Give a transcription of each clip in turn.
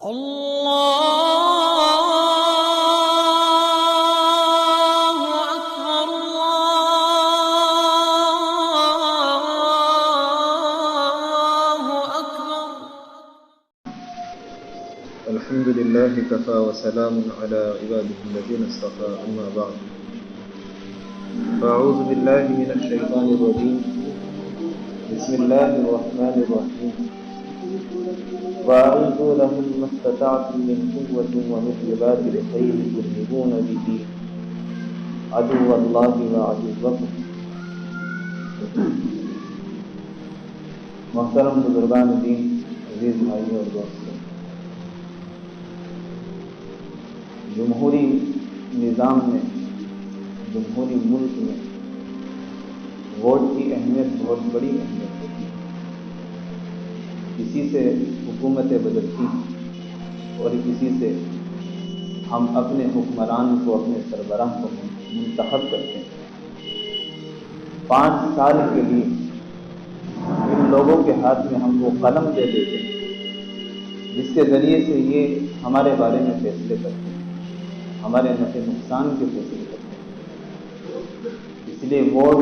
اللہ اکبر اللہ اکبر. الحمد لله كفى وسلام على عباده الذين اصطفى أما بعد فأعوذ بالله من الشيطان الرجيم بسم الله الرحمن الرحيم وأعوذوا لهم ما استطعتم من قوة ومن رباط الخيل ترهبون به عدو الله وعدوكم. محترم بزرگان دین، عزیز بھائیوں اور دوستوں، جمہوری نظام میں، جمہوری ملک میں ووٹ کی اہمیت بہت بڑی اہمیت ہوتی ہے. کسی سے حکومتیں بدلتی ہیں اور کسی سے ہم اپنے حکمران کو، اپنے سربراہ کو منتخب کرتے ہیں. 5 سال کے لیے ان لوگوں کے ہاتھ میں ہم وہ قلم دے دیتے ہیں جس کے ذریعے سے یہ ہمارے بارے میں فیصلے کرتے ہیں، ہمارے نفع نقصان کے فیصلے کرتے ہیں. اس لیے ووٹ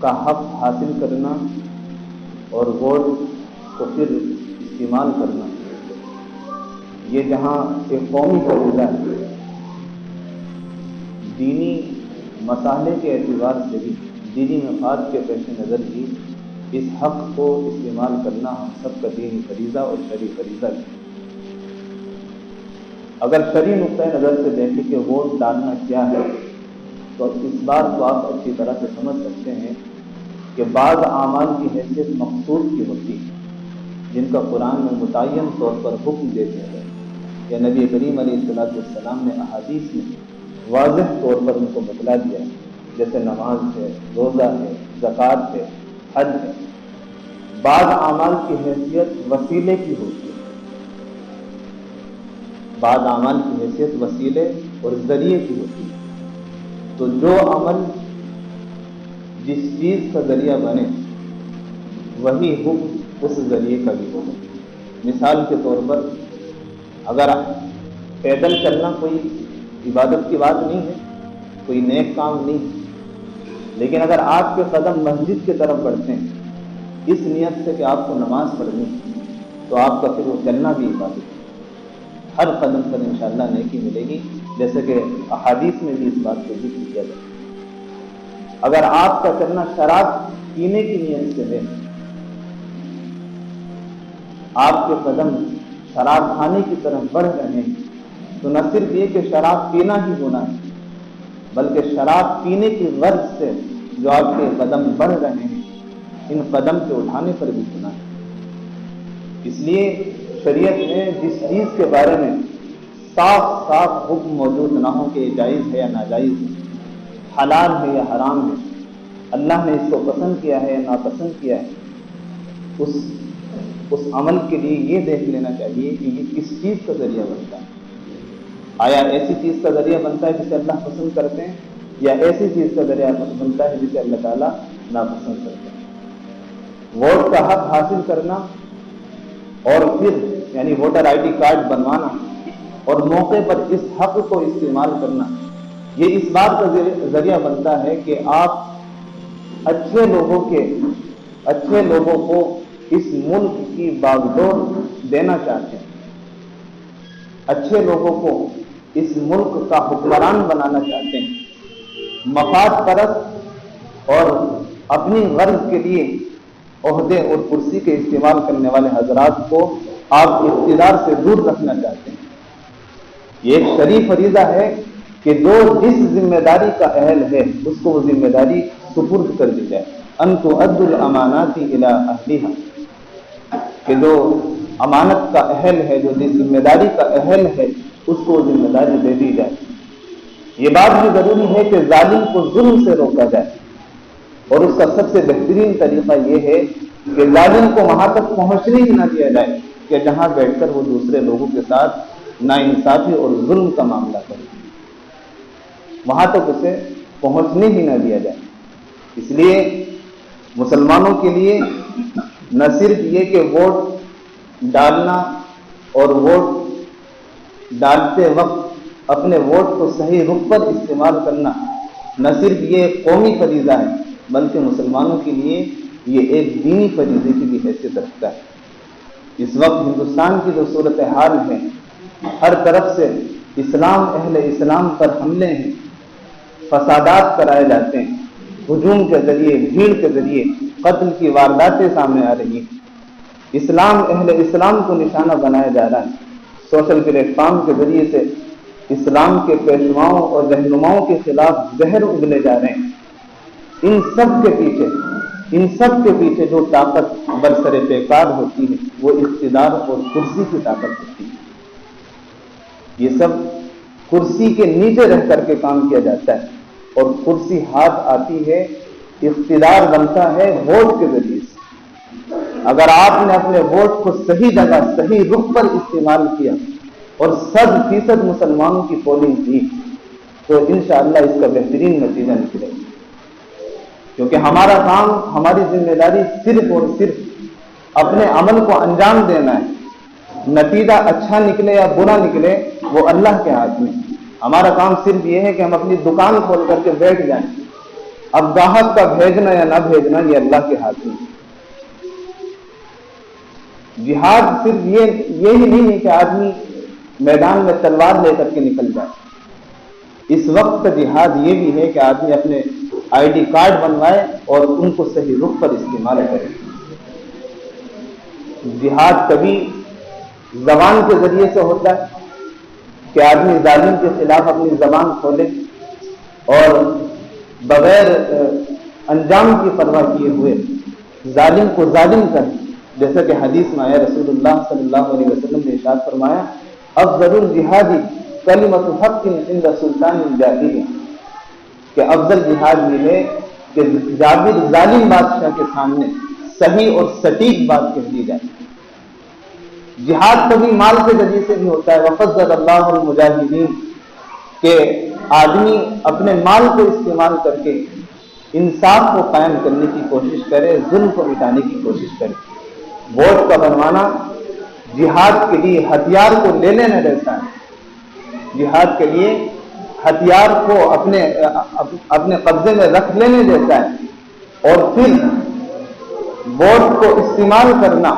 کا حق حاصل کرنا اور ووٹ کو پھر استعمال کرنا، یہ جہاں ایک قومی فریضہ ہے، دینی مسائل کے اعتبار سے بھی، دینی مفاد کے پیش نظر بھی اس حق کو استعمال کرنا ہم سب کا دینی فریضہ اور شرعی فریضہ ہے. اگر شرعی نقطۂ نظر سے دیکھیں کہ ووٹ ڈالنا کیا ہے، تو اس بات کو آپ اچھی طرح سے سمجھ سکتے ہیں کہ بعض اعمال کی حیثیت مقصود کی ہوتی ہے جن کا قرآن میں متعین طور پر حکم دے دیا ہے، یا نبی کریم علیہ السلام نے احادیث میں واضح طور پر ان کو بتلا دیا ہے، جیسے نماز ہے، روزہ ہے، زکوٰۃ ہے، حج ہے. بعض اعمال کی حیثیت وسیلے کی ہوتی ہے، بعض اعمال کی حیثیت وسیلے اور ذریعے کی ہوتی ہے. تو جو عمل جس چیز کا ذریعہ بنے وہی حکم اس ذریعے کا بھی ہوگا. مثال کے طور پر اگر پیدل چلنا کوئی عبادت کی بات نہیں ہے، کوئی نیک کام نہیں ہے، لیکن اگر آپ کے قدم مسجد کی طرف بڑھتے ہیں اس نیت سے کہ آپ کو نماز پڑھنی ہے، تو آپ کا پھر وہ چلنا بھی عبادت ہے. ہر قدم پر انشاءاللہ نیکی ملے گی، جیسے کہ احادیث میں بھی اس بات کو ذکر کیا جاتا ہے. اگر آپ کا چلنا شراب پینے کی نیت سے ہے، آپ کے قدم شراب کھانے کی طرف بڑھ رہے ہیں، تو نہ صرف یہ کہ شراب پینا ہی گناہ ہے، بلکہ شراب پینے کی غرض سے جو آپ کے قدم بڑھ رہے ہیں، ان قدم کے اٹھانے پر بھی گناہ ہے. اس لیے شریعت میں جس چیز کے بارے میں صاف صاف حکم موجود نہ ہو کہ یہ جائز ہے یا ناجائز ہے، حلال ہے یا حرام ہے، اللہ نے اس کو پسند کیا ہے یا ناپسند کیا ہے، اس عمل کے لیے یہ دیکھ لینا چاہیے کہ یہ کس چیز کا ذریعہ بنتا ہے. آیا ایسی چیز کا ذریعہ بنتا ہے جسے اللہ پسند کرتے ہیں، یا ایسی چیز کا ذریعہ بنتا ہے جسے اللہ تعالیٰ ناپسند کرتے ہیں. ووٹ کا حق حاصل کرنا اور پھر یعنی ووٹر آئی ڈی کارڈ بنوانا اور موقع پر اس حق کو استعمال کرنا، یہ اس بات کا ذریعہ بنتا ہے کہ آپ اچھے لوگوں کو اس ملک کی باغڈور دینا چاہتے ہیں، اچھے لوگوں کو اس ملک کا حکمران بنانا چاہتے ہیں. مفاد پرست اور اپنی غرض کے لیے عہدے اور کرسی کے استعمال کرنے والے حضرات کو آپ اقتدار سے دور رکھنا چاہتے ہیں. یہ ایک شرعی فریضہ ہے کہ جو جس ذمہ داری کا اہل ہے اس کو وہ ذمہ داری سپرد کر دی جائے. ان تؤدوا الامانات الی اہلھا، کہ جو امانت کا اہل ہے، جو جس ذمہ داری کا اہل ہے، اس کو ذمہ داری دے دی جائے. یہ بات بھی ضروری ہے کہ ظالم کو ظلم سے روکا جائے، اور اس کا سب سے بہترین طریقہ یہ ہے کہ ظالم کو وہاں تک پہنچنے ہی نہ دیا جائے کہ جہاں بیٹھ کر وہ دوسرے لوگوں کے ساتھ ناانصافی اور ظلم کا معاملہ کرے، وہاں تک اسے پہنچنے ہی نہ دیا جائے. اس لیے مسلمانوں کے لیے نہ صرف یہ کہ ووٹ ڈالنا اور ووٹ ڈالتے وقت اپنے ووٹ کو صحیح رخ پر استعمال کرنا نہ صرف یہ ایک قومی فریضہ ہے بلکہ مسلمانوں کے لیے یہ ایک دینی فریضے کی بھی حیثیت رکھتا ہے۔ اس وقت ہندوستان کی جو صورتحال ہے، ہر طرف سے اسلام، اہل اسلام پر حملے ہیں، فسادات کرائے جاتے ہیں، ہجوم کے ذریعے، بھیڑ کے ذریعے قتل کی وارداتیں سامنے آ رہی ہیں، اسلام، اہل اسلام کو نشانہ بنایا جا رہا ہے، سوشل پلیٹ فارم کے ذریعے سے اسلام کے پیشواؤں اور رہنماؤں کے خلاف زہر اگلے جا رہے ہیں۔ ان سب کے پیچھے جو طاقت برسر پیکار ہوتی ہے وہ اقتدار اور کرسی کی طاقت ہوتی ہے۔ یہ سب کرسی کے نیچے رہ کر کے کام کیا جاتا ہے، اور کرسی ہاتھ آتی ہے، اقتدار بنتا ہے ووٹ کے ذریعے سے۔ اگر آپ نے اپنے ووٹ کو صحیح جگہ، صحیح رخ پر استعمال کیا اور 100% مسلمانوں کی پولنگ کی تو انشاءاللہ اس کا بہترین نتیجہ نکلے گا، کیونکہ ہمارا کام، ہماری ذمہ داری صرف اور صرف اپنے عمل کو انجام دینا ہے۔ نتیجہ اچھا نکلے یا برا نکلے وہ اللہ کے ہاتھ میں۔ ہمارا کام صرف یہ ہے کہ ہم اپنی دکان کھول کر کے بیٹھ جائیں، اب گاہک کا بھیجنا یا نہ بھیجنا یہ اللہ کے ہاتھ میں۔ جہاد صرف یہی نہیں ہے کہ آدمی میدان میں تلوار لے کر کے نکل جائے، اس وقت کا جہاد یہ بھی ہے کہ آدمی اپنے آئی ڈی کارڈ بنوائے اور ان کو صحیح رخ پر استعمال کرے۔ جہاد کبھی زبان کے ذریعے سے ہوتا ہے کہ آدمی ظالم کے خلاف اپنی زبان کھولے اور بغیر انجام کی پرواہ کیے ہوئے ظالم کو ظالم کرے، جیسا کہ حدیث میں آیا، رسول اللہ صلی اللہ علیہ وسلم نے ارشاد فرمایا، افضل الجہاد کلمۃ حق عند سلطان جائر، کہ افضل جہاد یہ ہے کہ جابر ظالم بادشاہ کے سامنے صحیح اور سٹیک بات کہہ دی جائے۔ جہاد کبھی مال کے ذریعے سے بھی ہوتا ہے، وفضل اللہ المجاہدین، کہ آدمی اپنے مال کو استعمال کر کے انصاف کو قائم کرنے کی کوشش کرے، ظلم کو مٹانے کی کوشش کرے۔ ووٹ کا بنوانا جہاد کے لیے ہتھیار کو لے لینا رہتا ہے، جہاد کے لیے ہتھیار کو اپنے قبضے میں رکھ لینے دیتا ہے، اور پھر ووٹ کو استعمال کرنا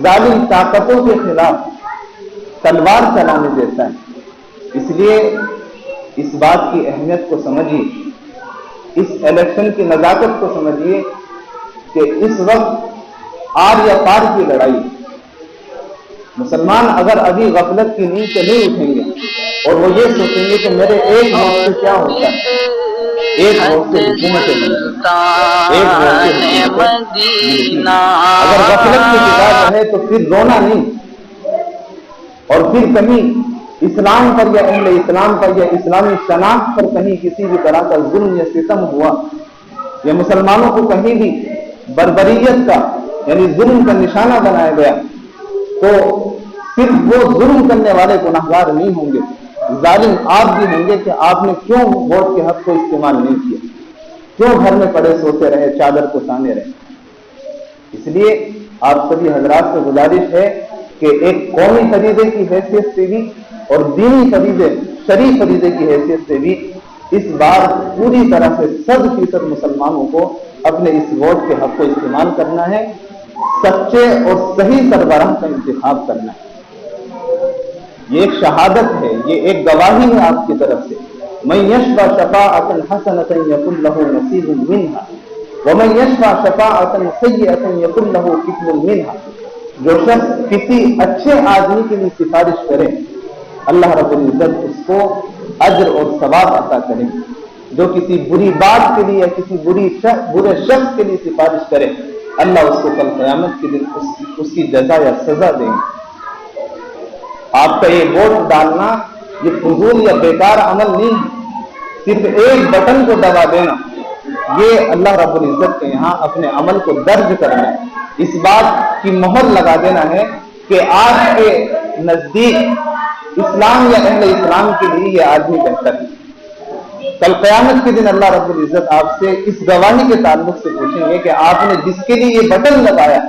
ظالم طاقتوں کے خلاف تلوار چلانے دیتا ہے۔ اس لیے اس بات کی اہمیت کو سمجھیے، اس الیکشن کی نزاکت کو سمجھیے کہ اس وقت آر یا پار کی لڑائی۔ مسلمان اگر ابھی غفلت کی نیند سے نہیں اٹھیں گے اور وہ یہ سوچیں گے کہ میرے ایک ووٹ سے کیا ہوتا ہے، ایک ووٹ سے حکومتیں بنتی، ایک ووٹ سے حکومتیں ملتی، اگر غفلت کی کتاب ہے تو پھر رونا نہیں، اور پھر کہیں اسلام پر یا اہل اسلام پر یا اسلامی شناخت پر کہیں کسی بھی طرح کا ظلم یا ستم ہوا، یا مسلمانوں کو کہیں بھی بربریت کا یعنی ظلم کا نشانہ بنایا گیا، تو صرف وہ ظلم کرنے والے گناہگار نہیں ہوں گے، ظالم آپ بھی ہوں گے کہ آپ نے کیوں ووٹ کے حق کو استعمال نہیں کیا، کیوں گھر میں پڑے سوتے رہے، چادر کو تانے رہے۔ اس لیے آپ سبھی حضرات سے گزارش ہے کہ ایک قومی فریضے کی حیثیت سے بھی اور دینی فریضے، شرعی فریضے کی حیثیت سے بھی اس بار پوری طرح سے 100% مسلمانوں کو اپنے اس ووٹ کے حق کو استعمال کرنا ہے، سچے اور صحیح سربراہ کا انتخاب کرنا ہے۔ یہ ایک شہادت ہے، یہ ایک گواہی ہے آپ کی طرف سے، من یشفع شفاعۃ حسنۃ یکن لہ نصیب منہا ومن یشفع شفاعۃ سیئۃ یکن لہ کفل منہا۔ جو شخص کسی اچھے آدمی کے لیے سفارش کرے اللہ رب العزت اس کو اجر اور ثواب عطا کرے، جو کسی بری بات کے لیے یا کسی برے شخص کے لیے سفارش کرے اللہ اس کو کل قیامت کے دن اس کی جزا یا سزا دیں گے۔ آپ کا یہ ووٹ ڈالنا یہ فضول یا بیکار عمل نہیں ہے، صرف ایک بٹن کو دبا دینا یہ اللہ رب العزت کے یہاں اپنے عمل کو درج کرنا ہے، اس بات کی مہر لگا دینا ہے کہ آپ کے نزدیک اسلام یا اہل اسلام کے لیے یہ آدمی بہتر ہے۔ کل قیامت کے دن اللہ رب العزت آپ سے اس گواہی کے تعلق سے پوچھیں گے کہ آپ نے جس کے لیے یہ بٹن لگایا،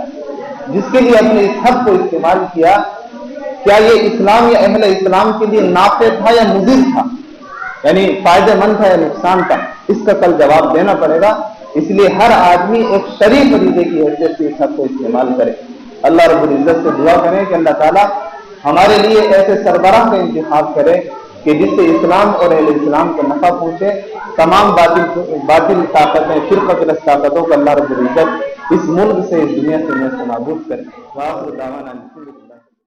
جس کے لیے اپنے اس حق کو استعمال کیا، کیا یہ اسلام یا اہل اسلام کے لیے نافع تھا یا مضر تھا، یعنی فائدہ مند تھا یا نقصان تھا، اس کا کل جواب دینا پڑے گا۔ اس لیے ہر آدمی ایک شرعی فریضے کی حیثیت سے اس حق کو استعمال کرے۔ اللہ رب العزت سے دعا کریں کہ اللہ تعالیٰ ہمارے لیے ایسے سربراہ کا انتخاب کرے کہ جس سے اسلام اور اہل اسلام کو نفع پہنچے، تمام باطل طاقتیں، فرقہ طاقتوں کو اللہ رب العزت اس ملک سے، اس دنیا سے نابود کرے۔